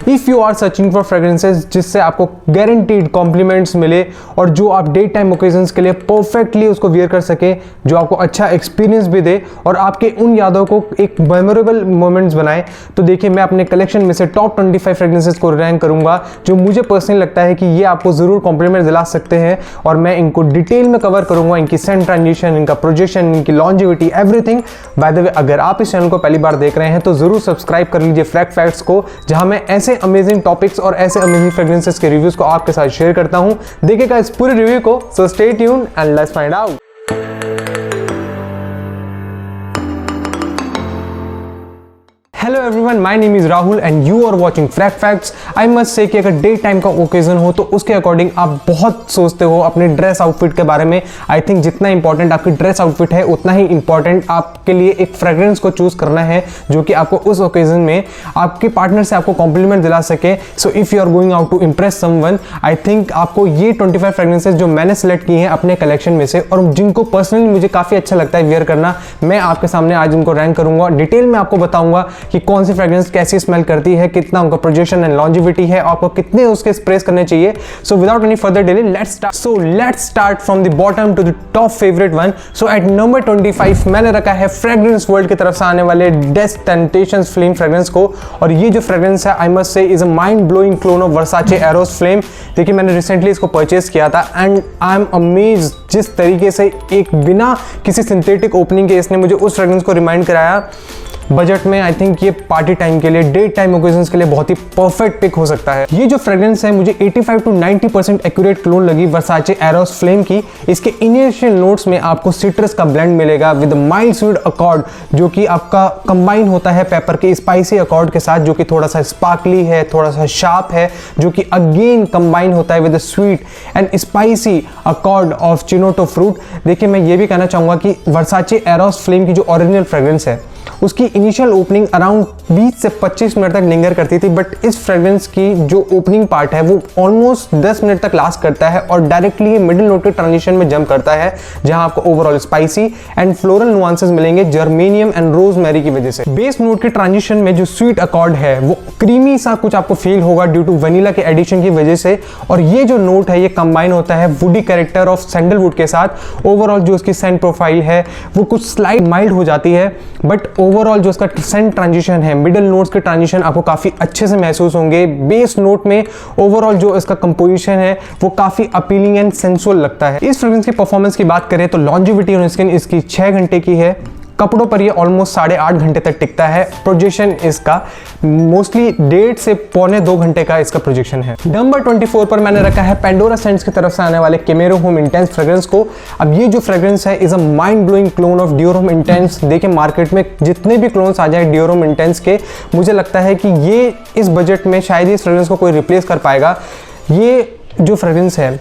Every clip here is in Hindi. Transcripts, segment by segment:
If you are searching for fragrances जिससे आपको गारंटीड कॉम्प्लीमेंट्स मिले और जो आप डे टाइम ओकेजन्स के लिए परफेक्टली उसको वियर कर सके, जो आपको अच्छा एक्सपीरियंस भी दे और आपके उन यादों को एक मेमोरेबल मोमेंट्स बनाए, तो देखिए मैं अपने कलेक्शन में से टॉप 25 फ्रेग्रेंसेज को रैंक करूंगा जो मुझे पर्सनली लगता है कि ये आपको जरूर कॉम्प्लीमेंट दिला सकते हैं और मैं इनको डिटेल में कवर करूंगा, इनकी सेंट ट्रांजिशन, इनका प्रोजेक्शन, इनकी longevity, everything. By the way, अगर आप इस चैनल को पहली बार देख रहे हैं तो जरूर सब्सक्राइब कर लीजिए फ्रैग फैक्ट्स को, जहां मैं ऐसे अमेजिंग टॉपिक्स और ऐसे अमेजिंग फ्रेग्रेंसेस के रिव्यूज को आपके साथ शेयर करता हूं। देखिएगा इस पूरे रिव्यू को, so stay tuned and let's find out. Hello everyone, my name is Rahul and you are watching frag facts. I must say कि अगर डे टाइम का ओकेजन हो तो उसके अकॉर्डिंग आप बहुत सोचते हो अपने ड्रेस आउटफिट के बारे में। आई थिंक जितना इंपॉर्टेंट आपकी ड्रेस आउटफिट है उतना ही इंपॉर्टेंट आपके लिए एक फ्रेग्रेंस को चूज करना है जो कि आपको उस ओकेजन में आपके पार्टनर से आपको कॉम्प्लीमेंट दिला सके। So if you are going out to impress someone, I think आपको ये 25 फ्रेग्रेंसेज जो मैंने सेलेक्ट किए हैं अपने कलेक्शन में से और जिनको पर्सनली मुझे काफी अच्छा लगता है वियर करना, मैं आपके सामने आज उनको रैंक करूंगा। डिटेल में आपको बताऊंगा कि कौन सी फ्रेग्रेंस कैसी स्मेल करती है, कितना उनका प्रोजेक्शन एंड लॉन्जिविटी है, आपको कितने उसके स्प्रेस करने चाहिए। So without any further delay let's start. So let's start from the bottom to the top favourite one. So at number 25 मैंने रखा है फ्रेग्रेंस वर्ल्ड की तरफ से आने वाले डेस्क टेम्पटेशंस फ्लेम फ्रेग्रेंस को। और ये जो फ्रेग्रेंस है I must say is a mind blowing clone of Versace arrows flame. देखिए मैंने रिसेंटली इसको परचेस किया था एंड आई एम अमेज्ड जिस तरीके से एक बिना किसी सिंथेटिक ओपनिंग के इसने मुझे उस फ्रेग्रेंस को रिमाइंड कराया। बजट में आई थिंक ये पार्टी टाइम के लिए, डे टाइम ओकेजन्स के लिए बहुत ही परफेक्ट पिक हो सकता है। ये जो फ्रेग्रेंस है मुझे 85 to 90% एक्यूरेट क्लोन लगी वर्साचे एरोस फ्लेम की। इसके इनिशियल नोट्स में आपको सिट्रस का ब्लेंड मिलेगा विद माइल्ड स्वीट अकॉर्ड जो कि आपका कंबाइन होता है पेपर के स्पाइसी अकॉर्ड के साथ, जो कि थोड़ा सा स्पार्कली है, थोड़ा सा शार्प है, जो कि अगेन कंबाइन होता है with sweet and spicy accord of chinotto fruit. देखिए मैं ये भी कहना चाहूंगा कि वर्साचे एरोस फ्लेम की जो ओरिजिनल फ्रेग्रेंस है उसकी इनिशियल ओपनिंग अराउंड 20 से 25 मिनट तक लिंगर करती थी, बट इस फ्रेग्रेंस की जो ओपनिंग पार्ट है वो ऑलमोस्ट 10 मिनट तक लास्ट करता है और डायरेक्टली मिडिल नोट के ट्रांजिशन में जंप करता है, जहां आपको overall spicy and floral nuances मिलेंगे जर्मेनियम एंड रोजमेरी की वजह से। बेस नोट के ट्रांजिशन में जो स्वीट अकॉर्ड है वो क्रीमी सा कुछ आपको फील होगा ड्यू टू वनीला के एडिशन की वजह से। और ये जो नोट है ये कंबाइन होता है वुडी कैरेक्टर ऑफ सैंडलवुड के साथ। ओवरऑल जो उसकी सेंट प्रोफाइल है वो कुछ स्लाइट माइल्ड हो जाती है, बट ओवरऑल जो उसका सेंट ट्रांजिशन है, मिडिल नोट्स के ट्रांजिशन आपको काफी अच्छे से महसूस होंगे। बेस नोट में ओवरऑल जो इसका कंपोजिशन है वो काफी अपीलिंग एंड सेंसुअल लगता है। इस फ्रेग्रेंस की परफॉर्मेंस की बात करें तो लॉन्जिविटी ऑन स्किन इसकी 6 घंटे की है, कपड़ों पर ये ऑलमोस्ट 8.5 घंटे तक टिकता है। प्रोजेक्शन इसका मोस्टली 1.5 से 1.25 घंटे का इसका प्रोजेक्शन है। नंबर 24 पर मैंने रखा है पेंडोरा सेंट्स की तरफ से आने वाले कैमेरो होम इंटेंस फ्रेग्रेंस को। अब ये जो फ्रेग्रेंस है is a mind blowing clone of Dior home intense. देखिए मार्केट में जितने भी क्लोन्स आ जाए डियोर होम इंटेंस के, मुझे लगता है कि ये इस बजट में शायद इस फ्रेग्रेंस को कोई रिप्लेस कर पाएगा। ये जो फ्रेग्रेंस है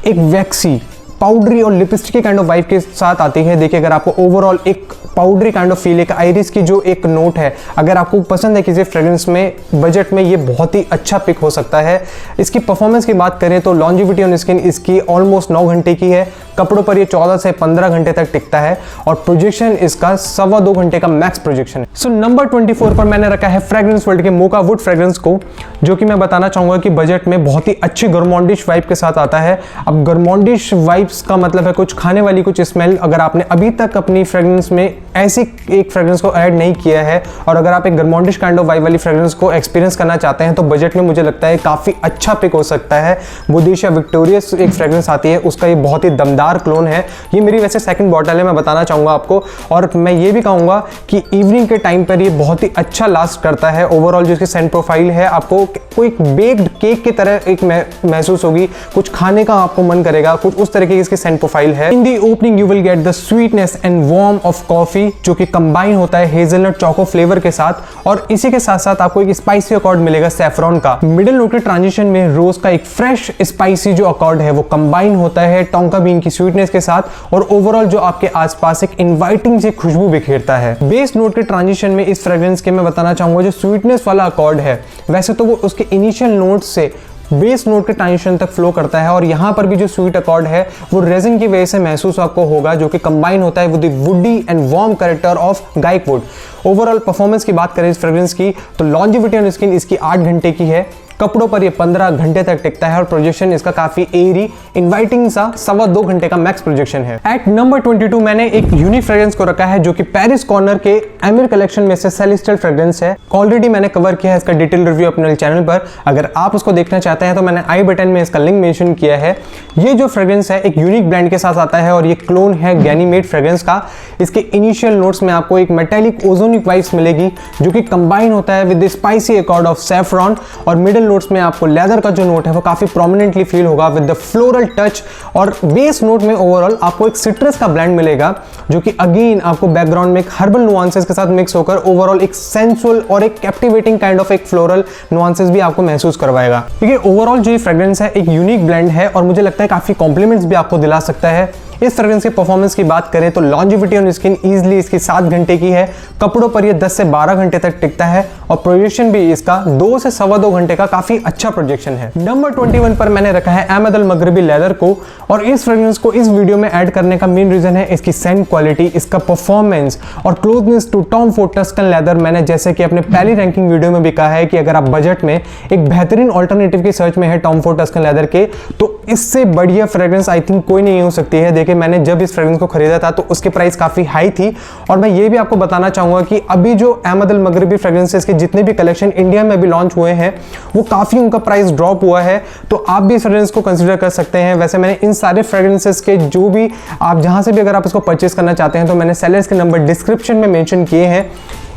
एक वैक्सी, पाउडरी और लिपस्टिक काइंड ऑफ वाइब के साथ आती है। देखिए अगर आपको ओवरऑल एक पाउडरी काइंड ऑफ फील, एक आइरिस की जो एक नोट है, अगर आपको पसंद है किसी फ्रेग्रेंस में बजट में, ये बहुत ही अच्छा पिक हो सकता है। इसकी परफॉर्मेंस की बात करें तो लॉन्जिविटी ऑन स्किन इसकी ऑलमोस्ट 9 घंटे की है, कपड़ों पर ये 14 से 15 घंटे तक टिकता है और प्रोजेक्शन इसका 2.25 घंटे का मैक्स प्रोजेक्शन है। सो नंबर 24 पर मैंने रखा है फ्रेग्रेंस वर्ल्ड के मोका वुड फ्रेग्रेंस को, जो कि मैं बताना चाहूंगा कि बजट में बहुत ही अच्छी गरमॉन्डिश वाइब के साथ आता है। अब गरमॉन्डिश वाइब्स का मतलब है कुछ खाने वाली कुछ स्मेल। अगर आपने अभी तक अपनी फ्रेग्रेंस में ऐसी एक फ्रेग्रेंस को ऐड नहीं किया है और अगर आप एक गरमॉन्डिश काइंड ऑफ वाइब वाली फ्रेग्रेंस को एक्सपीरियंस करना चाहते हैं तो बजट में मुझे लगता है काफी अच्छा पिक हो सकता है। बोडेशिया विक्टोरियस एक फ्रेग्रेंस आती है, उसका ये बहुत ही दमदार क्लोन है। ये मेरी वैसे सेकंड बॉटल है, मैं बताना चाहूंगा आपको। और मैं ये भी कहूंगा कि इवनिंग के टाइम पर ये बहुत ही अच्छा लास्ट करता है। ओवरऑल जो इसकी सेंट प्रोफाइल है आपको कोई बेक्ड केक की तरह एक महसूस होगी, कुछ खाने का आपको मन करेगा, कुछ उस तरह की इसकी सेंट प्रोफाइल है। In the opening you will get the sweetness and warm of coffee, जो कि कंबाइन होता है हेजलनट चोको फ्लेवर के साथ। और इसी के साथ साथ आपको एक स्पाइसी अकॉर्ड मिलेगा सैफरॉन का। मिडिल नोट के ट्रांजिशन में रोज का एक फ्रेश स्पाइसी जो अकॉर्ड है वो कंबाइन होता है टोंका बीन की स्वीटनेस के साथ और ओवरऑल जो आपके आसपास एक इनवाइटिंग सी खुशबू बिखेरता है। बेस नोट के ट्रांजिशन में इस फ्रेग्रेंस के मैं बताना चाहूंगा जो स्वीटनेस वाला अकॉर्ड है, वैसे तो वो उसके इनिशियल नोट से बेस नोट के ट्रांजिशन तक फ्लो करता है और यहाँ पर भी जो स्वीट अकॉर्ड है वो रेजिन की वजह से महसूस आपको होगा, जो कि कंबाइन होता है with the woody and warm character of guaiacwood. Overall performance की बात करें इस फ्रेग्रेंस की तो लॉन्जिविटी ऑन स्किन इसकी 8 घंटे की है, कपड़ों पर ये 15 घंटे तक टिकता है और प्रोजेक्शन इसका काफी एरी इनवाइटिंग सा 2.25 घंटे का मैक्स प्रोजेक्शन है। एट नंबर 22 मैंने एक यूनिक फ्रेग्रेंस को रखा है जो कि पेरिस कॉर्नर के एमिर कलेक्शन में से सेलेस्टियल फ्रेग्रेंस है। ऑलरेडी मैंने कवर किया है इसका डिटेल रिव्यू अपने चैनल पर, अगर आप उसको देखना चाहते हैं तो मैंने आई बटन में इसका लिंक मेंशन किया है। ये जो फ्रेग्रेंस है एक यूनिक ब्रांड के साथ आता है और ये क्लोन है गैनीमेड फ्रेग्रेंस का। इसके इनिशियल नोट्स में आपको एक मेटालिक ओजोनिक वाइब्स मिलेगी जो कि कंबाइन होता है with the spicy accord of saffron, और मिडिल नोट्स में आपको लेदर का जो नोट है वो काफी प्रोमिनेंटली फील होगा विद द फ्लोरल टच, और बेस नोट में ओवरऑल आपको एक सिट्रस का ब्लेंड मिलेगा जो कि अगेन आपको बैकग्राउंड में एक हर्बल नुआंसेस के साथ मिक्स होकर ओवरऑल एक सेंसुअल और एक कैप्टिवेटिंग काइंड ऑफ एक फ्लोरल नुआंसेस भी आपको महसूस करवाएगा। क्योंकि ओवरऑल जो ये फ्रेग्रेंस है एक यूनिक ब्लेंड है और मुझे लगता है काफी कॉम्प्लीमेंट्स भी आपको दिला सकता है। इस फ्रेग्रेंस की परफॉर्मेंस की बात करें तो लॉन्जिविटी ऑन स्किन इजीली इसकी 7 घंटे की है, कपड़ों पर ये 10 से 12 घंटे तक टिकता है और प्रोजेक्शन भी इसका 2 से 2.25 घंटे का काफी अच्छा प्रोजेक्शन है। नंबर 21 पर मैंने रखा है अहमद अल मगरिबी लेदर को, और इस फ्रेग्रेंस को इस वीडियो में ऐड करने का मेन रीजन है इसकी सेंट क्वालिटी, इसका परफॉर्मेंस और closeness to Tom Ford Tuscan leather. मैंने जैसे कि अपने पहली रैंकिंग वीडियो में भी कहा है कि अगर आप बजट में एक बेहतरीन ऑल्टरनेटिव की सर्च में है टॉम फोर्ड टस्कन लेदर के, तो इससे बढ़िया फ्रेग्रेंस आई थिंक कोई नहीं हो सकती है। देखिए मैंने जब इस फ्रेग्रेंस को खरीदा था तो उसकी प्राइस काफी हाई थी, और मैं ये भी आपको बताना चाहूंगा कि अभी जो अहमद अल मगरिबी फ्रेग्रेंसेस के जितने भी कलेक्शन इंडिया में भी लॉन्च हुए हैं वो काफी उनका प्राइस ड्रॉप हुआ है, तो आप भी इस फ्रेग्रेंस को कंसीडर कर सकते हैं। वैसे मैंने इन सारे फ्रेग्रेंसेस के जो भी आप जहां से भी अगर आप इसको परचेस करना चाहते हैं तो मैंने सेलर्स के नंबर डिस्क्रिप्शन में मेंशन किए हैं।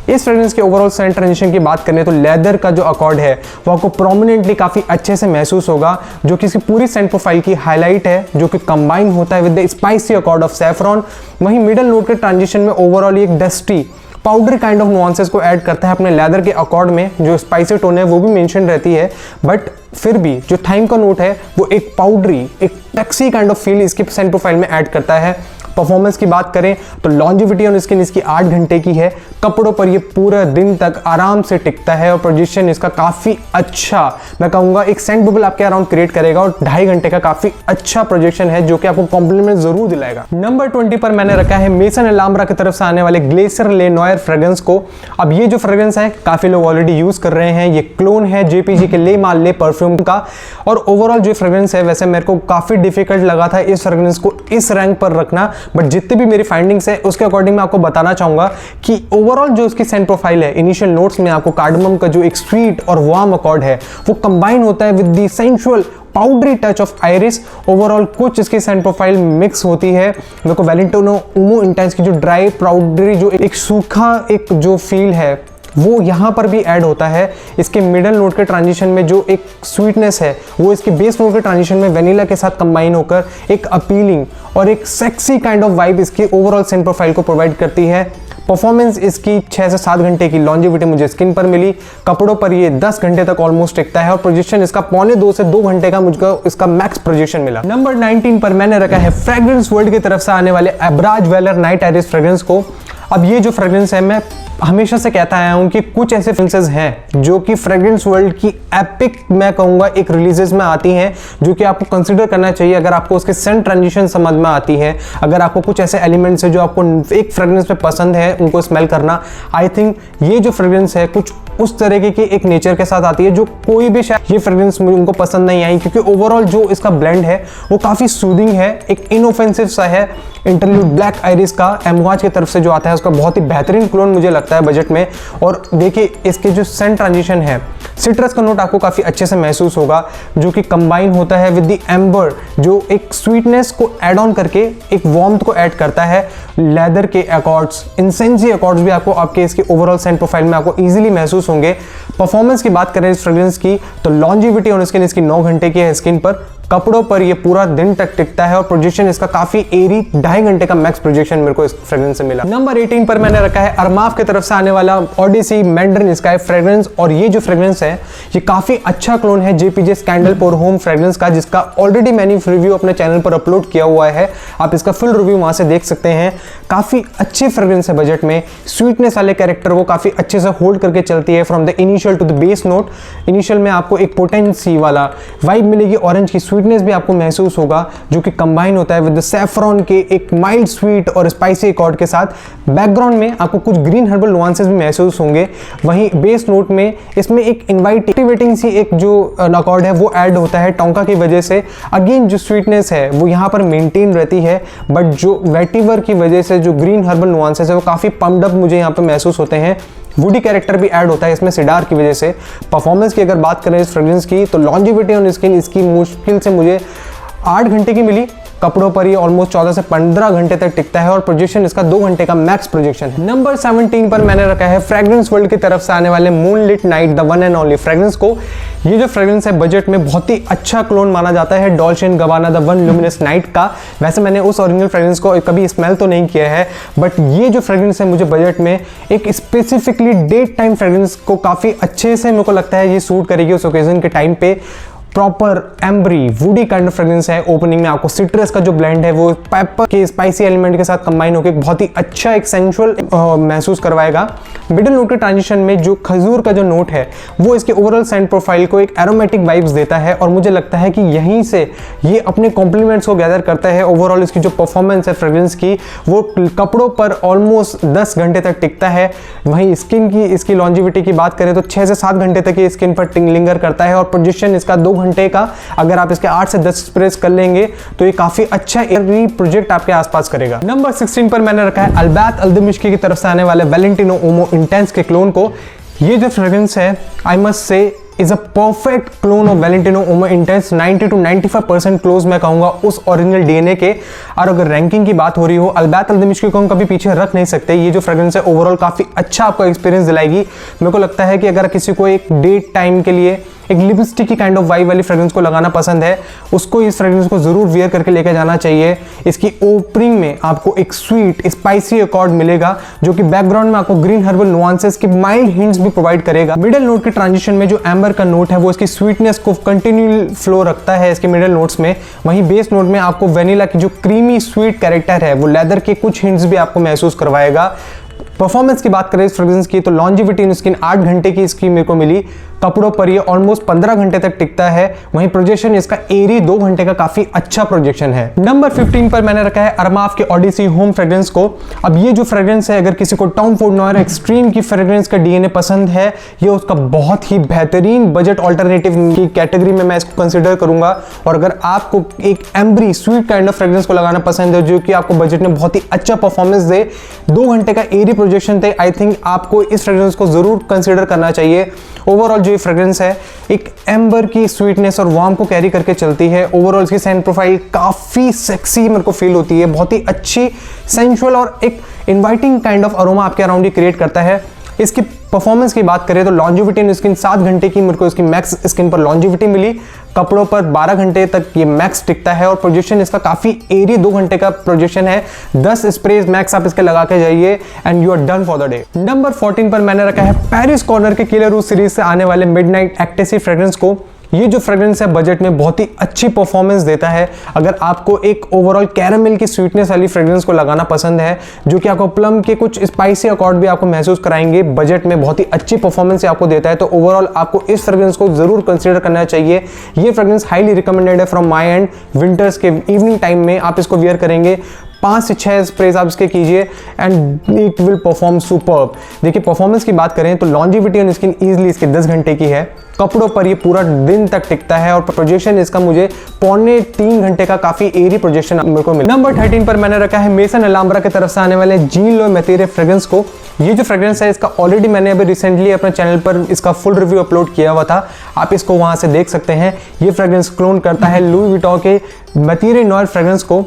इस फ्रेग्रेंस के ओवरऑल सेंट ट्रांजिशन की बात करें तो लेदर का जो अकॉर्ड है वो आपको प्रोमिनेंटली काफी अच्छे से महसूस होगा, जो कि इसकी पूरी सेंट प्रोफाइल की हाईलाइट है, जो कि कंबाइन होता है with the spicy accord of saffron. वहीं मिडल नोट के ट्रांजिशन में ओवरऑल एक dusty powder kind of nuances को ऐड करता है अपने लेदर के अकॉर्ड में, जो स्पाइसी टोन है वो भी मेंशन रहती है, बट फिर भी जो थाइम का नोट है वो एक पाउडरी एक टैक्सी काइंड ऑफ फील इसकी सेंट प्रोफाइल में ऐड करता है। परफॉर्मेंस की बात करें तो लॉन्जिविटी ऑन स्किन इसकी 8 घंटे की है, कपड़ों पर ये पूरा दिन तक आराम से टिकता है और पोजीशन इसका काफी अच्छा, मैं कहूंगा एक सेंट बबल आपके अराउंड क्रिएट करेगा और 2.5 घंटे का काफी अच्छा प्रोजेक्शन है जो कि आपको कॉम्प्लीमेंट जरूर दिलाएगा। नंबर 20 पर मैंने रखा है मेसन एंड लाम्ब्रा की तरफ से आने वाले ग्लेशियर ले नॉयर फ्रेग्रेंस को। अब ये जो फ्रेग्रेंस है काफी लोग ऑलरेडी यूज कर रहे हैं, ये क्लोन है जेपीजी के ले माल ले परफ्यूम का, और ओवरऑल जो फ्रेग्रेंस है वैसे मेरे को काफी डिफिकल्ट लगा था इस फ्रेग्रेंस को इस रैंक पर रखना, बट जितने भी मेरी फाइंडिंग्स है उसके अकॉर्डिंग मैं आपको बताना चाहूंगा कि ओवरऑल जो उसकी सेंट प्रोफाइल है इनिशियल नोट्स में आपको कार्डमम का जो एक स्वीट और वार्म अकॉर्ड है वो कंबाइन होता है with the sensual powdery touch of iris. Overall कुछ इसकी सेंट प्रोफाइल मिक्स होती है, मेरे को वैलेंटिनो उमो इंटेंस की जो ड्राई पाउडरी जो एक सूखा एक जो फील है वो यहाँ पर भी ऐड होता है। इसके मिडल नोट के ट्रांजिशन में जो एक स्वीटनेस है वो इसके बेस नोट के ट्रांजिशन में वेनिला के साथ कंबाइन होकर एक अपीलिंग और एक सेक्सी काइंड ऑफ वाइब इसकी ओवरऑल सेंट प्रोफाइल को प्रोवाइड करती है। परफॉर्मेंस इसकी 6 से 7 घंटे की लॉन्जिविटी मुझे स्किन पर मिली, कपड़ों पर ये 10 घंटे तक ऑलमोस्ट टिकता है और प्रोजेक्शन इसका 1.25 से 2 घंटे का मुझको इसका मैक्स प्रोजेक्शन मिला। नंबर 19 पर मैंने रखा है फ्रेग्रेंस वर्ल्ड की तरफ से आने वाले एब्राज वेलर नाइट आइरिस फ्रेग्रेंस को। अब ये जो फ्रेग्रेंस है मैं हमेशा से कहता आया हूं कि कुछ ऐसे फ्रेग्रेंसेस हैं जो कि फ्रेग्रेंस वर्ल्ड की एपिक मैं कहूंगा एक रिलीजेस में आती हैं जो कि आपको कंसीडर करना चाहिए अगर आपको उसके सेंट ट्रांजिशन समझ में आती है, अगर आपको कुछ ऐसे एलिमेंट्स है जो आपको एक फ्रेग्रेंस में पसंद है उनको स्मेल करना। आई थिंक ये जो फ्रेग्रेंस है कुछ उस तरीके की एक नेचर के साथ आती है जो कोई भी शायद ये फ्रेग्रेंस मुझे उनको पसंद नहीं आई, क्योंकि ओवरऑल जो इसका ब्लेंड है वो काफी सूदिंग है, एक इनऑफेंसिव सा है। इंटरल्यूड ब्लैक आइरिस का एमवाज की तरफ से जो आता है उसका बहुत ही बेहतरीन क्लोन मुझे लगता है बजट में। और देखिए इसके जो सेंट ट्रांजिशन है सिट्रस का नोट आपको काफी अच्छे से महसूस होगा जो कि कंबाइन होता है विद द एम्बर जो एक स्वीटनेस को ऐड ऑन करके एक वार्मथ को ऐड करता है। लेदर के अकॉर्ड्स इंसेंसी अकॉर्ड्स भी आपको आपके इसकी ओवरऑल सेंट प्रोफाइल में आपको इजीली महसूस होंगे। परफॉर्मेंस की बात करें इस फ्रेग्रेंस की तो लॉन्जिविटी ऑन स्किन इसकी 9 घंटे की है स्किन पर, कपड़ों पर ये पूरा दिन तक टिकता है और प्रोजेक्शन इसका काफी एरी 2.5 घंटे का मैक्स प्रोजेक्शन मेरे को इस फ्रेग्रेंस से मिला। नंबर 18 पर मैंने रखा है अरमाफ की तरफ से आने वाला ओडिसी मैंड्रिन स्काई फ्रेग्रेंस। और ये जो फ्रेग्रेंस है ये काफी अच्छा क्लोन है JPG scandal for home fragrance का, जिसका ऑलरेडी मैंने रिव्यू अपने चैनल पर अपलोड किया हुआ है। आप इसका फुल रिव्यू वहां से देख सकते हैं। काफी अच्छी फ्रेग्रेंस है बजट में। स्वीटनेस वाले कैरेक्टर वो काफी अच्छे से होल्ड करके चलती है from the initial to the base note. Initial में आपको एक पोटेंसी वाला वाइब मिलेगी, ऑरेंज की स्वीटनेस भी आपको महसूस होगा जो कि कंबाइन होता है विद द सैफरॉन के एक माइल्ड स्वीट और स्पाइसी अकॉर्ड के साथ। बैकग्राउंड में आपको कुछ ग्रीन हर्बल नुआंसेस भी महसूस होंगे। वहीं बेस नोट में इसमें एक इनवाइटिंग सी एक जो अकॉर्ड है वो ऐड होता है टोंका की वजह से। अगेन जो स्वीटनेस है वो यहाँ पर मेंटेन रहती है, बट जो वेटिवर की वजह से जो ग्रीन हर्बल नुआंसेस है वो काफी पम्प्ड अप मुझे यहाँ पर महसूस होते हैं। वुडी कैरेक्टर भी ऐड होता है इसमें सिडार की वजह से। परफॉर्मेंस की अगर बात करें इस फ्रेग्रेंस की तो लॉन्जिविटी ऑन स्किन इसकी मुश्किल से मुझे 8 घंटे की मिली। कपड़ों पर ये ऑलमोस्ट 14 से 15 घंटे तक टिकता है और प्रोजेक्शन इसका 2 घंटे का मैक्स प्रोजेक्शन है। नंबर 17 पर मैंने रखा है फ्रेग्रेंस वर्ल्ड की तरफ से आने वाले moonlit night the one and only fragrance को। ये जो फ्रेग्रेंस है बजट में बहुत ही अच्छा क्लोन माना जाता है Dolce and Gabbana the one luminous night का। वैसे मैंने उस ओरिजिनल फ्रेग्रेंस को कभी स्मेल तो नहीं किया है, बट ये जो फ्रेग्रेंस है मुझे बजट में एक स्पेसिफिकली डेट टाइम फ्रेग्रेंस को काफी अच्छे से मेरे को लगता है ये सूट करेगी उस ओकेजन के टाइम पे। Proper ambery woody kind of fragrance है। ओपनिंग में आपको सिट्रस का जो ब्लेंड है वो पेपर के स्पाइसी एलिमेंट के साथ कंबाइन होकर बहुत ही अच्छा एक सेंसुअल महसूस करवाएगा। मिडिल नोट के ट्रांजिशन में जो खजूर का जो नोट है वो इसके ओवरऑल सेंट प्रोफाइल को एक एरोमेटिक वाइब्स देता है और मुझे लगता है कि यहीं से ये अपने कॉम्प्लीमेंट्स को गैदर करता है। ओवरऑल इसकी जो परफॉर्मेंस है फ्रेग्रेंस की वो कपड़ों पर ऑलमोस्ट 10 घंटे तक टिकता है। वहीं स्किन की इसकी लॉन्जिविटी की बात करें तो 6 से 7 घंटे तक ये स्किन पर लिंगर करता है और प्रोजेक्शन इसका 2 घंटे का। अगर आप इसके 8 से 10 स्प्रेस कर लेंगे तो ये काफी अच्छा प्रोजेक्ट आपके आसपास करेगा। नंबर 16 पर मैंने रखा है अल्बैत अल्दमिश्की की तरफ से आने वाले वैलेंटिनो ओमो इंटेंस के क्लोन को। ये जो फ्रेग्रेंस है I must say is a perfect clone of Valentino Uomo Intense. 90 to 95% close मैं कहूंगा उस ओरिजिनल डीएनए के। और अगर रैंकिंग की बात हो रही हो अल्बैत अल्दमिश्की को हम कभी पीछे रख नहीं सकते। ये जो फ्रेग्रेंस है ओवरऑल काफी अच्छा आपको एक्सपीरियंस दिलाएगी। मेरे को लगता है कि अगर किसी को एक डेट टाइम के लिए एक लिपस्टिक की काइंड ऑफ वाइब वाली फ्रेग्रेंस को लगाना पसंद है उसको इस फ्रेग्रेंस को जरूर वियर करके लेकर जाना चाहिए। इसकी ओपनिंग में आपको एक स्वीट स्पाइसी अकॉर्ड मिलेगा जो कि बैकग्राउंड में आपको ग्रीन हर्बल नुआंसेस के माइल्ड हिंट्स भी प्रोवाइड करेगा। मिडिल नोट के ट्रांजिशन में जो एम्बर का नोट है वो इसकी स्वीटनेस को कंटिन्यू फ्लो रखता है इसके मिडिल नोट्स में। वहीं बेस नोट में आपको वेनिला की जो क्रीमी स्वीट कैरेक्टर है वो लेदर के कुछ हिंट्स भी आपको महसूस करवाएगा। परफॉर्मेंस की बात करें इस फ्रेग्रेंस की तो लॉन्जिविटी इन स्किन 8 घंटे की इसकी मेरे को मिली। कपड़ों पर ये ऑलमोस्ट 15 घंटे तक टिकता है। वहीं प्रोजेक्शन इसका एरी 2 घंटे का काफी अच्छा प्रोजेक्शन है। नंबर 15 पर मैंने रखा है अरमाफ के ओडिसी होम फ्रेग्रेंस को। अब ये जो फ्रेग्रेंस है अगर किसी को टॉम फोर्ड नॉयर एक्सट्रीम की फ्रेग्रेंस का डीएनए पसंद है ये उसका बहुत ही बेहतरीन बजट ऑल्टरनेटिव की कैटेगरी में मैं इसको कंसिडर करूंगा। और अगर आपको एक ambery sweet kind of fragrance को लगाना पसंद है जो कि आपको बजट में बहुत ही अच्छा परफॉर्मेंस दे, 2 घंटे का एरी प्रोजेक्शन थे, आई थिंक आपको इस फ्रेग्रेंस को जरूर कंसिडर करना चाहिए। ओवरऑल जो फ्रेग्रेंस है एक एम्बर की स्वीटनेस और वार्म को कैरी करके चलती है। ओवरऑल इसकी सेंट प्रोफाइल काफी सेक्सी मेरे को फील होती है, बहुत ही अच्छी सेंसुअल और एक इनवाइटिंग काइंड ऑफ अरोमा आपके अराउंड ही क्रिएट करता है। इसकी परफॉर्मेंस की बात करें तो लॉन्जिविटी इन स्किन 7 घंटे की मेरे को इसकी मैक्स स्किन पर लॉन्जिविटी मिली। कपड़ों पर 12 घंटे तक ये मैक्स टिकता है और प्रोजेक्शन इसका काफी एरी 2 घंटे का प्रोजेक्शन है। 10 स्प्रेज मैक्स आप इसके लगा के जाइए and you are done for the day. Number 14 पर मैंने रखा है पेरिस कॉर्नर के किलर रूज सीरीज से आने वाले मिडनाइट एक्टेसी फ्रेग्रेंस को। ये जो फ्रेग्रेंस है बजट में बहुत ही अच्छी परफॉर्मेंस देता है। अगर आपको एक ओवरऑल कैरामेल की स्वीटनेस वाली फ्रेग्रेंस को लगाना पसंद है जो कि आपको प्लम के कुछ स्पाइसी अकॉर्ड भी आपको महसूस कराएंगे, बजट में बहुत ही अच्छी परफॉर्मेंस आपको देता है, तो ओवरऑल आपको इस फ्रेग्रेंस को जरूर कंसीडर करना चाहिए। ये फ्रेग्रेंस हाईली रिकमेंडेड है फ्रॉम माई एंड। विंटर्स के इवनिंग टाइम में आप इसको वियर करेंगे, 5 से 6 स्प्रेज आप इसके कीजिए and it will perform superb. देखिए परफॉर्मेंस की बात करें तो लॉन्जिविटी ऑन स्किन ईजिली इसके 10 घंटे की है। कपड़ों पर ये पूरा दिन तक टिकता है और प्रोजेक्शन इसका मुझे 2.25 घंटे का काफी एरी प्रोजेक्शन मेरे को मिला। नंबर 13 पर मैंने रखा है मेसन अलाम्ब्रा की तरफ से आने वाले जीन लो मेतेरे फ्रेग्रेंस को। ये जो फ्रेग्रेंस है इसका ऑलरेडी मैंने अभी रिसेंटली अपने चैनल पर इसका फुल रिव्यू अपलोड किया हुआ था, आप इसको वहां से देख सकते हैं। ये फ्रेग्रेंस क्लोन करता है लुई विटॉन के मेतेरे नॉयर फ्रेग्रेंस को।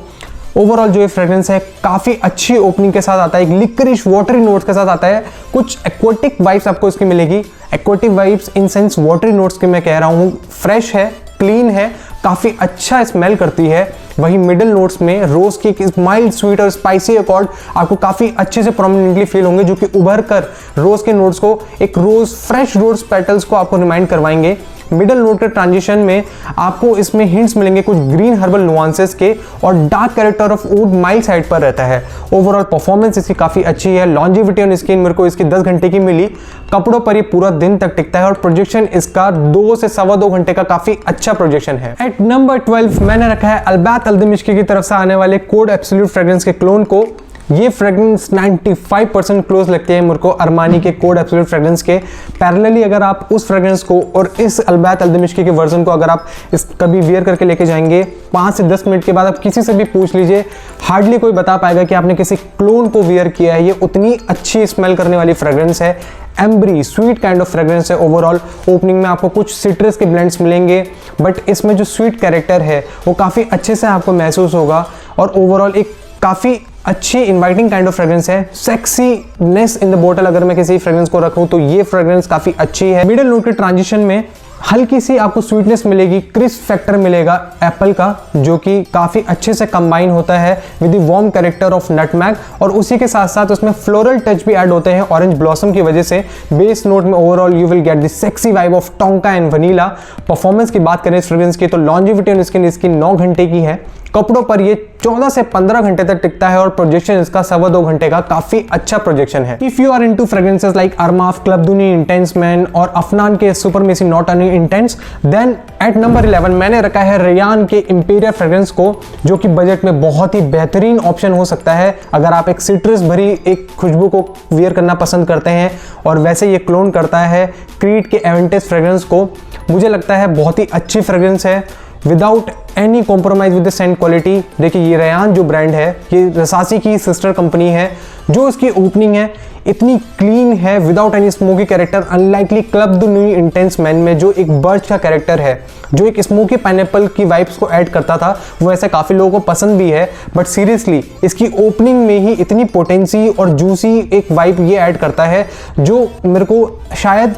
ओवरऑल जो ये फ्रेग्रेंस है काफी अच्छी ओपनिंग के साथ आता है, एक लिकरिश वाटरी नोट्स के साथ आता है, कुछ एक्वाटिक वाइब्स आपको इसकी मिलेगी। Aquatic vibes in sense watery notes के मैं कह रहा हूँ, फ्रेश है, क्लीन है, काफ़ी अच्छा स्मेल करती है। वहीं मिडिल नोट्स में रोज की एक माइल्ड स्वीट और स्पाइसी अकॉर्ड आपको काफ़ी अच्छे से प्रोमिनेंटली फील होंगे, जो कि उभर कर रोज के नोट्स को, एक फ्रेश रोज पेटल्स को आपको रिमाइंड करवाएंगे। मिडल नोट के ट्रांजिशन में आपको इसमें हिंट्स मिलेंगे कुछ ग्रीन हर्बल नुआंसेस के, और dark character of would mild side पर रहता है। ओवरऑल परफॉर्मेंस इसकी काफ़ी अच्छी है। लॉन्जिविटी ऑन स्किन मेरे को इसकी 10 घंटे की मिली। कपड़ों पर ये पूरा दिन तक टिकता है और प्रोजेक्शन इसका 2 से सवा 2 घंटे का काफ़ी अच्छा प्रोजेक्शन है। एट नंबर 12 मैंने रखा है अल्बात अल्दमिश्की की तरफ से आने वाले कोड एब्सोल्यूट फ्रेग्रेंस के क्लोन को। ये फ्रेग्रेंस 95% क्लोज लगते हैं मेरे को अरमानी के कोड एब्सोल्यूट फ्रेग्रेंस के। पैरेलली अगर आप उस फ्रेग्रेंस को और इस अल्बात अल्दमिश्की के वर्जन को अगर आप इस कभी वियर करके लेके जाएंगे, 5 से 10 मिनट के बाद आप किसी से भी पूछ लीजिए, हार्डली कोई बता पाएगा कि आपने किसी क्लोन को वियर किया है। ये उतनी अच्छी स्मेल करने वाली फ्रेग्रेंस है। Embry sweet kind of fragrance है। ओवरऑल ओपनिंग में आपको कुछ सिट्रस के ब्लेंड्स मिलेंगे, बट इसमें जो स्वीट कैरेक्टर है वो काफ़ी अच्छे से आपको महसूस होगा, और ओवरऑल एक काफ़ी अच्छी इनवाइटिंग काइंड ऑफ फ्रेग्रेंस है। सेक्सीनेस इन द बॉटल अगर मैं किसी फ्रेग्रेंस को रखूं तो ये फ्रेग्रेंस काफ़ी अच्छी है। मिडिल नोट के ट्रांजिशन में हल्की सी आपको स्वीटनेस मिलेगी, क्रिस्प फैक्टर मिलेगा एप्पल का, जो कि काफ़ी अच्छे से कंबाइन होता है with the warm character of nutmeg, और उसी के साथ साथ उसमें फ्लोरल टच भी ऐड होते हैं ऑरेंज ब्लॉसम की वजह से। बेस नोट में overall you will get the sexy vibe of tonka and vanilla. Performance की बात करें इस फ्रेग्रेंस की तो लॉन्जिविटी ऑन स्किन इसकी 9 घंटे की है। कपड़ों पर ये 14 से 15 घंटे तक टिकता है और प्रोजेक्शन इसका सवा 2 घंटे का काफी अच्छा प्रोजेक्शन है। If you are into fragrances like Armaf, club de nuit intense man और अफनान के supremacy not only intense, then at number 11 मैंने रखा है रेयान के इंपीरियल फ्रेग्रेंस को, जो कि बजट में बहुत ही बेहतरीन ऑप्शन हो सकता है अगर आप एक सिट्रस भरी एक खुशबू को वियर करना पसंद करते हैं। और वैसे ये क्लोन करता है क्रीड के एवेंटेस फ्रेग्रेंस को। मुझे लगता है बहुत ही अच्छी फ्रेग्रेंस है without any compromise with the scent quality. देखिए ये रेयान जो ब्रांड है ये रसासी की सिस्टर कंपनी है। जो इसकी ओपनिंग है इतनी क्लीन है without any smoky character, unlikely club the new intense man में जो एक बर्च का कैरेक्टर है जो एक स्मोकी पाइनएप्पल की वाइब्स को ऐड करता था, वो ऐसे काफ़ी लोगों को पसंद भी है। बट सीरियसली इसकी ओपनिंग में ही इतनी पोटेंसी और जूसी एक वाइब ये ऐड करता है जो मेरे को शायद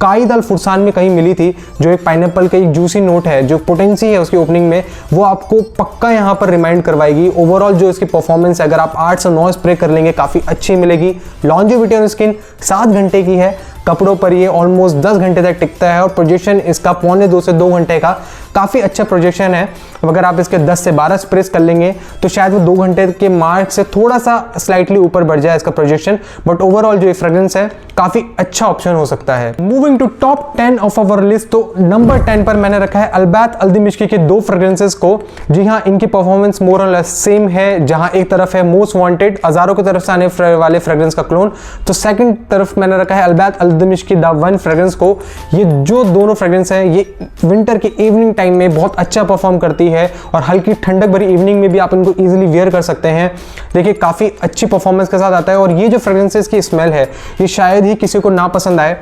काइद अल फुरसान में कहीं मिली थी। जो एक पाइनएप्पल का एक जूसी नोट है, जो पोटेंसी है उसकी ओपनिंग में, वो आपको पक्का यहाँ पर रिमाइंड करवाएगी। ओवरऑल जो इसकी परफॉर्मेंस है अगर आप 8 से 9 स्प्रे कर लेंगे काफ़ी अच्छी मिलेगी। लॉन्जिविटी ऑन स्किन 7 घंटे की है। कपड़ों पर ये ऑलमोस्ट 10 घंटे तक टिकता है और प्रोजेक्शन इसका 1.25 से 2 घंटे का काफ़ी अच्छा प्रोजेक्शन है। अगर आप इसके 10 से 12 स्प्रेस कर लेंगे तो शायद वो 2 घंटे के मार्क से थोड़ा सा स्लाइटली ऊपर बढ़ जाए इसका प्रोजेक्शन, बट ओवरऑल जो फ्रेग्रेंस है काफ़ी अच्छा ऑप्शन हो सकता है। Moving to top 10 of our list, तो नंबर 10 पर मैंने रखा है अल्बात अल्दमिश्की के 2 फ्रेग्रेंसेस को। जी हाँ, इनकी परफॉर्मेंस मोर और लेस सेम है। जहां एक तरफ है मोस्ट वांटेड अजारों की तरफ से आने वाले फ्रेग्रेंस का क्लोन, तो सेकंड तरफ मैंने रखा है अल्बात अल्दमिश्की द वन फ्रेग्रेंस को। ये जो दोनों फ्रेग्रेंस है ये विंटर के इवनिंग टाइम में बहुत अच्छा परफॉर्म करती है और हल्की ठंडक भरी इवनिंग में भी आप इनको इजीली वेयर कर सकते हैं। देखिए काफ़ी अच्छी परफॉर्मेंस के साथ आता है और ये जो फ्रेग्रेंसेस की स्मेल है ये शायद ही किसी को ना पसंद आए।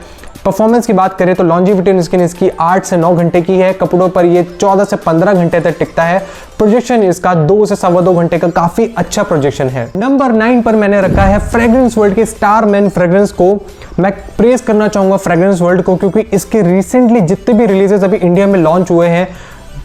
परफॉर्मेंस की बात करें तो लॉन्जिविटी ऑन स्किन इसकी 8 से 9 घंटे की है। कपड़ों पर ये 14 से 15 घंटे तक टिकता है। प्रोजेक्शन इसका 2 से सवा 2 घंटे का काफी अच्छा प्रोजेक्शन है। नंबर 9 पर मैंने रखा है फ्रेग्रेंस वर्ल्ड के स्टार मैन फ्रेग्रेंस को। मैं प्रेस करना चाहूंगा फ्रेग्रेंस वर्ल्ड को क्योंकि इसके रिसेंटली जितने भी रिलीजेस अभी इंडिया में लॉन्च हुए हैं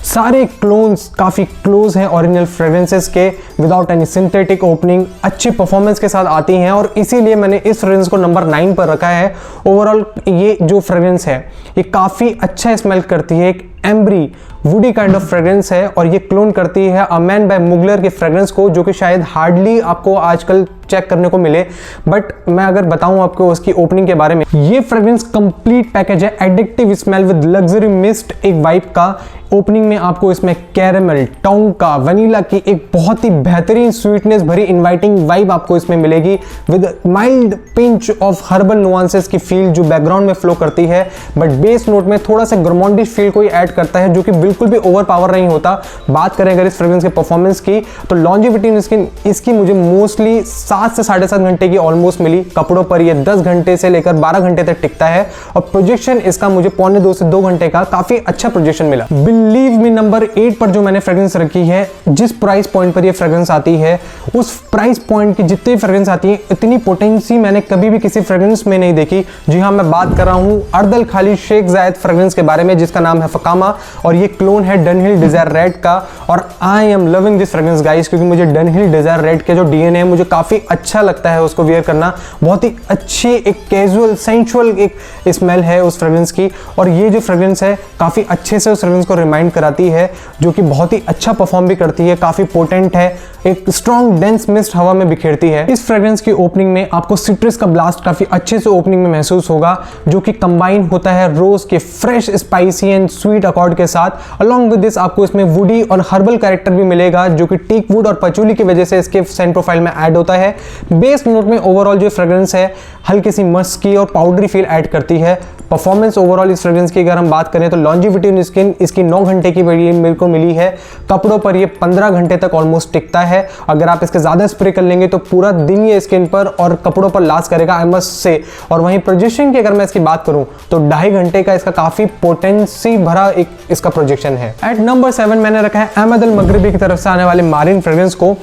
सारे क्लोन्स काफ़ी क्लोज हैं ओरिजिनल फ्रेग्रेंसेस के, विदाउट एनी सिंथेटिक ओपनिंग, अच्छी परफॉर्मेंस के साथ आती हैं और इसीलिए मैंने इस फ्रेग्रेंस को नंबर 9 पर रखा है। ओवरऑल ये जो फ्रेग्रेंस है ये काफ़ी अच्छा स्मेल करती है, एक Embry woody kind of fragrance है और ये क्लोन करती है अ मैन बाय मुगलर के फ्रेग्रेंस को, जो कि शायद हार्डली आपको आजकल चेक करने को मिले। बट मैं अगर बताऊं आपको उसकी ओपनिंग के बारे में, ये फ्रेग्रेंस कंप्लीट पैकेज है, addictive smell with luxury mist एक वाइब का। ओपनिंग में आपको इसमें कैरेमल, टोंका, वनीला की एक बहुत ही बेहतरीन स्वीटनेस भरी इनवाइटिंग वाइब आपको इसमें मिलेगी with mild pinch of herbal nuances की फील जो बैकग्राउंड में फ्लो करती है। बट बेस नोट में थोड़ा सा ग्रमोंडिश फील को ऐड करता है जो कि बिल्कुल भी ओवर पावर नहीं होता। बात करें अगर इस फ्रेग्रेंस के परफॉर्मेंस की तो लॉन्जिविटी इन स्किन इसकी मुझे मोस्टली 7 से 7.5 घंटे की ऑलमोस्ट मिली। कपड़ों पर ये 10 घंटे से लेकर 12 घंटे तक टिकता है और प्रोजेक्शन इसका मुझे 1.25 से 2 घंटे का काफी अच्छा प्रोजेक्शन मिला। बिलीव मी, नंबर 8 पर जो मैंने फ्रेग्रेंस रखी है, जिस प्राइस पॉइंट पर ये फ्रेग्रेंस आती है उस प्राइस पॉइंट की जितनी फ्रेग्रेंस आती है इतनी पोटेंसी मैंने कभी भी किसी फ्रेग्रेंस में नहीं देखी। जी हाँ, मैं बात कर रहा हूँ अर्दल खाली शेख जायद फ्रेग्रेंस के बारे में जिसका नाम है फकाम अरोमा और ये क्लोन है डनहिल डिजायर रेड का। और I am loving this fragrance guys, क्योंकि मुझे डनहिल डिजायर रेड के जो डीएनए है मुझे काफ़ी अच्छा लगता है उसको वियर करना। बहुत ही अच्छी एक कैजुअल सेंसुअल एक स्मेल है उस फ्रेग्रेंस की, और ये जो फ्रेग्रेंस है काफ़ी अच्छे से उस फ्रेग्रेंस को रिमाइंड कराती है, जो कि बहुत ही अच्छा परफॉर्म भी करती है, काफ़ी पोटेंट है, एक स्ट्रॉन्ग डेंस मिस्ट हवा में बिखेरती है। इस फ्रेग्रेंस की ओपनिंग में आपको सिट्रस का ब्लास्ट काफ़ी अच्छे से ओपनिंग में महसूस होगा, जो कि कंबाइन होता है रोज के fresh spicy and sweet accord के साथ। अलॉन्ग विद दिस आपको इसमें वुडी और हर्बल कैरेक्टर भी मिलेगा, जो कि टीक वुड और पचूली की वजह से इसके सेंट प्रोफाइल में ऐड होता है। बेस नोट में ओवरऑल जो फ्रेग्रेंस है हल्की सी मस्की और पाउडरी फील ऐड करती है। परफॉर्मेंस ओवरऑल इस फ्रेग्रेंस की अगर हम बात करें तो लॉन्जिविटी इन स्किन इसकी 9 घंटे की मेरे को मिली है। कपड़ों पर ये 15 घंटे तक ऑलमोस्ट टिकता है। अगर आप इसके ज़्यादा स्प्रे कर लेंगे तो पूरा दिन ये स्किन पर और कपड़ों पर लास्ट करेगा, आई मस्ट से। और वहीं प्रोजेक्शन की अगर मैं इसकी बात करूं तो 2.5 घंटे का इसका काफ़ी पोटेंसी भरा एक इसका प्रोजेक्शन है। एट नंबर 7 मैंने रखा है अहमद अल मगरिबी की तरफ से आने वाले मारिन फ्रेग्रेंस को।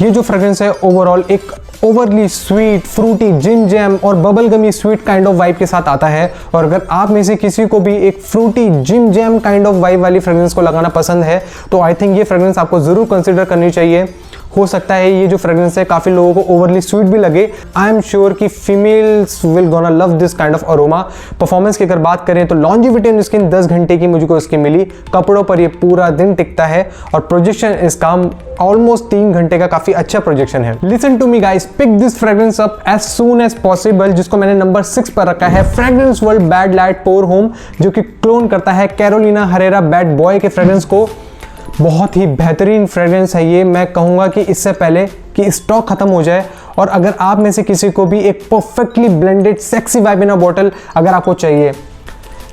ये जो फ्रेग्रेंस है ओवरऑल एक overly sweet, fruity, gym Jam और bubble gummy sweet kind of vibe के साथ आता है। और अगर आप में से किसी को भी एक fruity gym jam kind of vibe वाली फ्रेग्रेंस को लगाना पसंद है तो आई थिंक ये फ्रेग्रेंस आपको जरूर कंसिडर करनी चाहिए। हो सकता है ये जो फ्रेग्रेंस है काफ़ी लोगों को ओवरली स्वीट भी लगे। आई एम श्योर कि females will gonna love this kind of aroma. Performance की अगर बात करें तो लॉन्जिविटी इन स्किन 10 घंटे की मुझको इसकी मिली। कपड़ों पर ये पूरा दिन टिकता है और प्रोजेक्शन इसका ऑलमोस्ट 3 घंटे का काफ़ी अच्छा प्रोजेक्शन है। Listen to me guys, pick this fragrance up as soon as possible, जिसको मैंने नंबर 6 पर रखा है। Fragrance world bad light pour homme, जो कि क्लोन करता है कैरोलिना हरेरा बैड बॉय के फ्रेग्रेंस को। बहुत ही बेहतरीन फ्रेग्रेंस है ये। मैं कहूँगा कि इससे पहले कि स्टॉक खत्म हो जाए और अगर आप में से किसी को भी एक perfectly blended sexy vibe in a bottle अगर आपको चाहिए,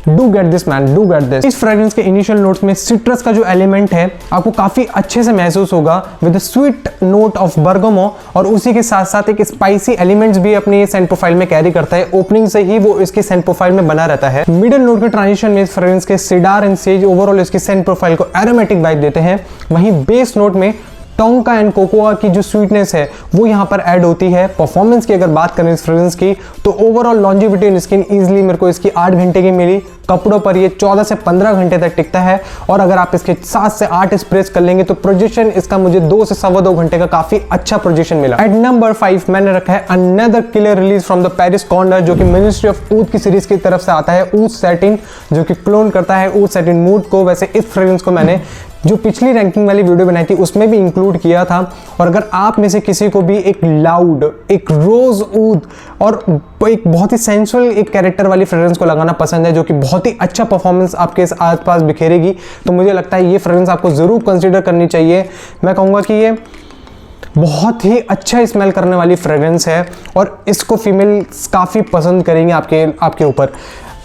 do get this man, do get this. इस फ्रेग्रेंस के इनिशियल नोट्स में सिट्रस का जो एलिमेंट है आपको काफी अच्छे से महसूस होगा with sweet note of Bergamo, और उसी के साथ साथ एक स्पाइसी एलिमेंट्स भी अपने सेंट प्रोफाइल में कैरी करता है। ओपनिंग से ही वो इसके सेंट प्रोफाइल में बना रहता है। मिडिल नोट के ट्रांजिशन में इस फ्रेग्रेंस के सिडार एंड सेज ओवरऑल इसकी सेंट प्रोफाइल को एरोमेटिक वाइब देते हैं। वहीं बेस नोट में टोंका एंड कोकोआ की जो स्वीटनेस है वो यहाँ पर ऐड होती है। परफॉर्मेंस की अगर बात करें इस फ्रेग्रेंस की तो ओवरऑल लॉन्जिविटी इन स्किन इजीली मेरे को इसकी 8 घंटे की मिली। कपड़ों पर ये 14 से 15 घंटे तक टिकता है और अगर आप इसके 7 से 8 स्प्रेस कर लेंगे तो प्रोजेक्शन इसका मुझे 2 से 2.25 घंटे का काफी अच्छा प्रोजेक्शन मिला। एट नंबर 5 मैंने रखा है another killer release from the Paris corner, जो कि मिनिस्ट्री ऑफ ऊद की सीरीज की तरफ से आता है। ऊद सैटिन, जो कि क्लोन करता है ऊद सैटिन मूड को। वैसे इस फ्रेग्रेंस को मैंने जो पिछली रैंकिंग वाली वीडियो बनाई थी उसमें भी इंक्लूड किया था। और अगर आप में से किसी को भी एक लाउड, एक रोज ऊद और एक बहुत ही सेंसुअल एक कैरेक्टर वाली फ्रेग्रेंस को लगाना पसंद है, जो कि बहुत ही अच्छा परफॉर्मेंस आपके आसपास बिखेरेगी, तो मुझे लगता है ये फ्रेग्रेंस आपको जरूर कंसीडर करनी चाहिए। मैं कहूँगा कि ये बहुत ही अच्छा स्मेल करने वाली फ्रेग्रेंस है और इसको फीमेल्स काफ़ी पसंद करेंगे आपके ऊपर।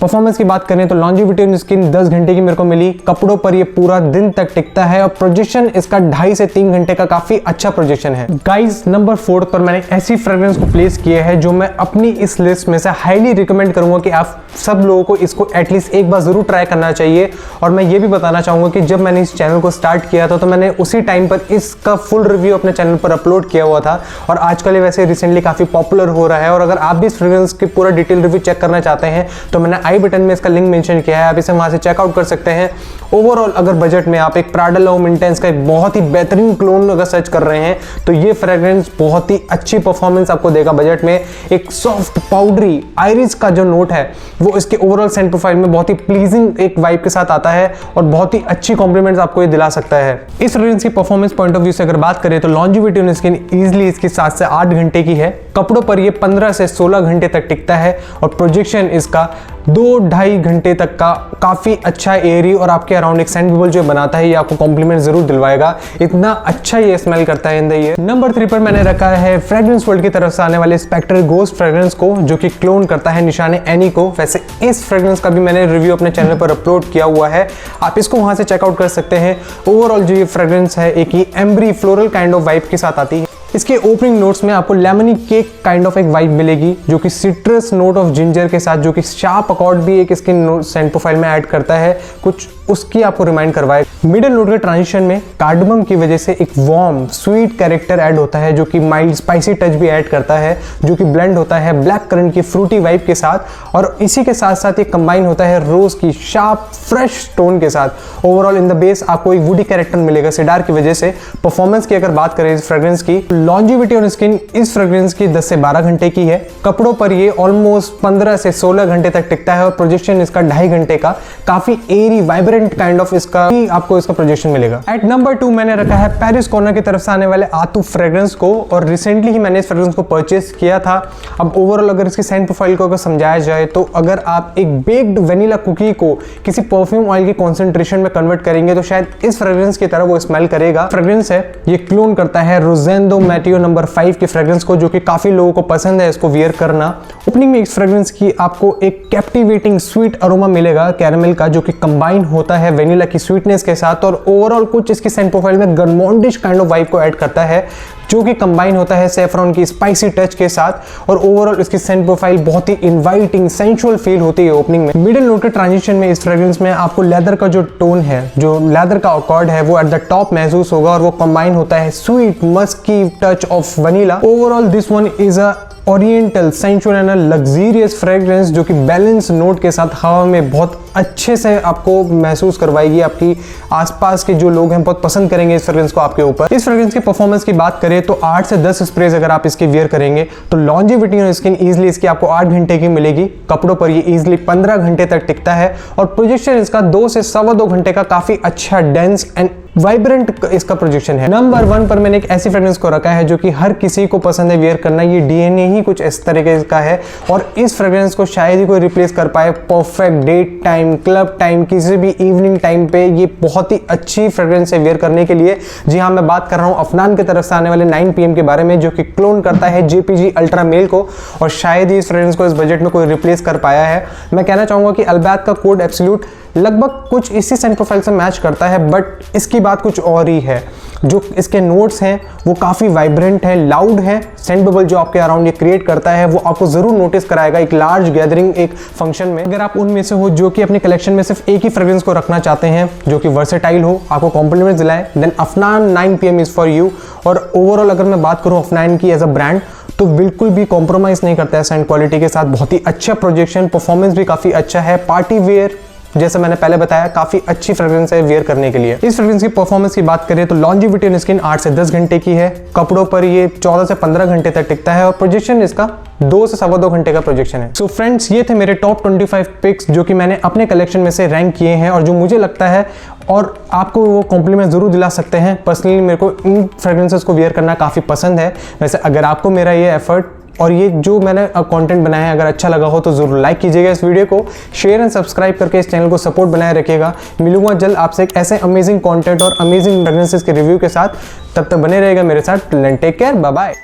परफॉर्मेंस की बात करें तो लॉन्जिविटी इन स्किन 10 घंटे की मेरे को मिली। कपड़ों पर ये पूरा दिन तक टिकता है और प्रोजेक्शन इसका 2.5 से 3 घंटे का काफी अच्छा प्रोजेक्शन है। गाइस नंबर 4 पर मैंने ऐसी फ्रेग्रेंस को प्लेस किया है जो मैं अपनी इस लिस्ट में से हाईली रिकमेंड करूंगा कि आप सब लोगों को इसको एटलीस्ट एक बार जरूर ट्राई करना चाहिए। और मैं ये भी बताना चाहूंगा कि जब मैंने इस चैनल को स्टार्ट किया था तो मैंने उसी टाइम पर इसका फुल रिव्यू अपने चैनल पर अपलोड किया हुआ था और आजकल ये वैसे रिसेंटली काफी पॉपुलर हो रहा है। और अगर आप भी इस फ्रेग्रेंस की पूरा डिटेल रिव्यू चेक करना चाहते हैं तो मैंने आई बटन में इसका लिंक मेंशन किया है, आप इसे वहां से चेकआउट कर सकते हैं। ओवरऑल अगर बजट में आप एक प्राडा लव इंटेंस का एक बहुत ही बेहतरीन क्लोन अगर सर्च कर रहे हैं तो ये फ्रेग्रेंस बहुत ही अच्छी परफॉर्मेंस आपको देगा बजट में। एक सॉफ्ट पाउडरी आयरिस का जो नोट है वो इसके ओवरऑल सेंट प्रोफाइल में बहुत ही प्लीजिंग एक वाइब के साथ आता है और बहुत ही अच्छी कॉम्प्लीमेंट्स आपको ये दिला सकता है। इस फ्रेग्रेंस की परफॉर्मेंस पॉइंट ऑफ व्यू से अगर बात करें तो लॉन्जिविटी इन स्किन इजीली इसकी 7 से 8 घंटे की है। कपड़ों पर ये 15 से 16 घंटे तक टिकता है और प्रोजेक्शन इसका 2-2.5 घंटे तक का काफी अच्छा एयरी और आपके अराउंड एक सेंट बबल जो बनाता है ये आपको कॉम्प्लीमेंट जरूर दिलवाएगा। इतना अच्छा ये स्मेल करता है इन द ईयर। नंबर 3 पर मैंने रखा है फ्रेग्रेंस वर्ल्ड की तरफ से आने वाले स्पेक्टर गोस्ट फ्रेग्रेंस को, जो कि क्लोन करता है निशाने एनी को। वैसे इस फ्रेग्रेंस का भी मैंने रिव्यू अपने चैनल पर अपलोड किया हुआ है, आप इसको वहां से चेकआउट कर सकते हैं। ओवरऑल जो ये फ्रेग्रेंस है एक ही ambery floral kind of vibe के साथ आती है। इसके ओपनिंग नोट्स में आपको लेमनी केक काइंड ऑफ एक वाइब मिलेगी, जो कि सिट्रस नोट ऑफ जिंजर के साथ, जो कि शार्प अकॉर्ड भी एक इसके सेंट प्रोफाइल में ऐड करता है। कुछ उसकी आपको रिमाइंड करवाए। मिडिल नोट के ट्रांजिशन में कार्डमम की वजह से एक वार्म स्वीट कैरेक्टर ऐड होता है, जो कि माइल्ड स्पाइसी टच भी ऐड करता है, जो कि ब्लेंड होता है ब्लैक करंट की फ्रूटी वाइब के साथ, और इसी के साथ साथ ये कंबाइन होता है रोज की शार्प फ्रेश टोन के साथ। ओवरऑल इन द बेस आपको एक वुडी कैरेक्टर मिलेगा सिडार की वजह से। परफॉर्मेंस की अगर बात करें इस फ्रेग्रेंस की, लॉन्जिविटी ऑन स्किन इस फ्रेग्रेंस की 10 से 12 घंटे की है। कपड़ों पर ये ऑलमोस्ट 15 से 16 घंटे तक टिकता है और प्रोजेक्शन इसका 2.5 घंटे का काफी एरी वाइब्रेंट काइंड ऑफ इसका आपको इसका प्रोजेक्शन मिलेगा। एट नंबर 2 मैंने रखा है पेरिस कॉर्नर की तरफ से आने वाले आतू फ्रेग्रेंस को, और रिसेंटली ही मैंने इस फ्रेग्रेंस को परचेस किया था। अब ओवरऑल अगर इसकी सेंट प्रोफाइल को अगर समझाया जाए तो अगर आप एक बेक्ड वेनिला कुकी को किसी परफ्यूम ऑयल के कॉन्सेंट्रेशन में कन्वर्ट करेंगे तो शायद इस फ्रेग्रेंस की तरह वो स्मेल करेगा। फ्रेग्रेंस है ये क्लोन करता है रोजेंडो मैटियो नंबर 5 की फ्रेग्रेंस को, जो कि काफी लोगों को पसंद है इसको वियर करना। ओपनिंग में इस फ्रेग्रेंस की आपको एक कैप्टिवेटिंग स्वीट अरोमा मिलेगा कैरेमल का, जो कि कंबाइन होता है वेनिला की स्वीटनेस के साथ, और ओवरऑल कुछ इसकी सेंट प्रोफाइल में गरमोंडिश काइंड ऑफ वाइब को ऐड करता है, जो कि कंबाइन होता है सैफरॉन की स्पाइसी टच के साथ। और ओवरऑल इसकी सेंट प्रोफाइल बहुत ही इनवाइटिंग सेंसुअल फील होती है ओपनिंग में। मिडिल नोट के ट्रांजिशन में इस फ्रेग्रेंस में आपको लेदर का जो टोन है, जो लेदर का अकॉर्ड है, वो एट द टॉप महसूस होगा, और वो कंबाइन होता है sweet musky touch of vanilla. Overall this one is a oriental sensual and luxurious fragrance, जो कि बैलेंस नोट के साथ हवा में बहुत अच्छे से आपको महसूस करवाएगी। आपकी आसपास के जो लोग हैं बहुत पसंद करेंगे इस फ्रेग्रेंस को आपके ऊपर। इस फ्रेग्रेंस की परफॉर्मेंस की बात करें तो 8 से 10 स्प्रेज अगर आप इसके वियर करेंगे तो लॉन्जिविटी ऑन स्किन इजीली इसकी आपको 8 घंटे की मिलेगी। कपड़ों पर ये इजीली 15 घंटे तक टिकता है, और प्रोजेक्शन इसका 2 से 2.25 घंटे का काफी अच्छा डेंस एंड वाइब्रेंट इसका प्रोजेक्शन है। नंबर 1 पर मैंने एक ऐसी फ्रेग्रेंस को रखा है जो कि हर किसी को पसंद है वियर करना। ये डीएनए ही कुछ इस तरीके का है, और इस फ्रेग्रेंस को शायद ही कोई रिप्लेस कर पाए। Perfect date time, club time, किसी भी इवनिंग टाइम पे ये बहुत ही अच्छी फ्रेग्रेंस है वियर करने के लिए। जी हाँ, मैं बात कर रहा हूँ अफनान की तरफ से आने वाले 9 PM के बारे में, जो कि क्लोन करता है JPG अल्ट्रा मेल को, और शायद ही इस फ्रेग्रेंस को इस बजट में कोई रिप्लेस कर पाया है। मैं कहना चाहूंगा कि अल्बैत का कोड एब्सोल्यूट लगभग कुछ इसी सेंट प्रोफाइल से मैच करता है, बट इसकी बात कुछ और ही है। जो इसके नोट्स हैं वो काफ़ी वाइब्रेंट है, लाउड है। सेंट बबल जो आपके अराउंड ये क्रिएट करता है वो आपको ज़रूर नोटिस कराएगा एक लार्ज गैदरिंग, एक फंक्शन में। अगर आप उनमें से हो जो कि अपने कलेक्शन में सिर्फ एक ही फ्रेग्रेंस को रखना चाहते हैं जो कि वर्सेटाइल हो, आपको कॉम्प्लीमेंट्स दिलाए, then Afnan 9 PM is for you. और ओवरऑल अगर मैं बात करूँ अफनान की एज अ ब्रांड, तो बिल्कुल भी कॉम्प्रोमाइज़ नहीं करता है सेंट क्वालिटी के साथ। बहुत ही अच्छा प्रोजेक्शन, परफॉर्मेंस भी काफ़ी अच्छा है। पार्टी वेयर जैसे मैंने पहले बताया काफी अच्छी फ्रेग्रेंस है वियर करने के लिए। इस फ्रेग्रेंस की परफॉर्मेंस की बात करें तो लॉन्जिविटी ऑन स्किन 8 से 10 घंटे की है। कपड़ों पर ये 14 से 15 घंटे तक टिकता है, और प्रोजेक्शन इसका 2 से 2.25 घंटे का प्रोजेक्शन है। सो फ्रेंड्स, ये थे मेरे टॉप 25 पिक्स जो कि मैंने अपने कलेक्शन में से रैंक किए हैं, और जो मुझे लगता है और आपको वो कॉम्प्लीमेंट जरूर दिला सकते हैं। पर्सनली मेरे को इन फ्रेग्रेंसेस को वियर करना काफी पसंद है। वैसे अगर आपको मेरा ये एफर्ट और ये जो मैंने कंटेंट बनाया है अगर अच्छा लगा हो तो जरूर लाइक कीजिएगा इस वीडियो को, शेयर एंड सब्सक्राइब करके इस चैनल को सपोर्ट बनाए रखिएगा। मिलूंगा जल्द आपसे एक ऐसे अमेजिंग कंटेंट और अमेजिंग फ्रेग्रेंसेस के रिव्यू के साथ। तब तक बने रहेगा मेरे साथ। Take care, bye bye.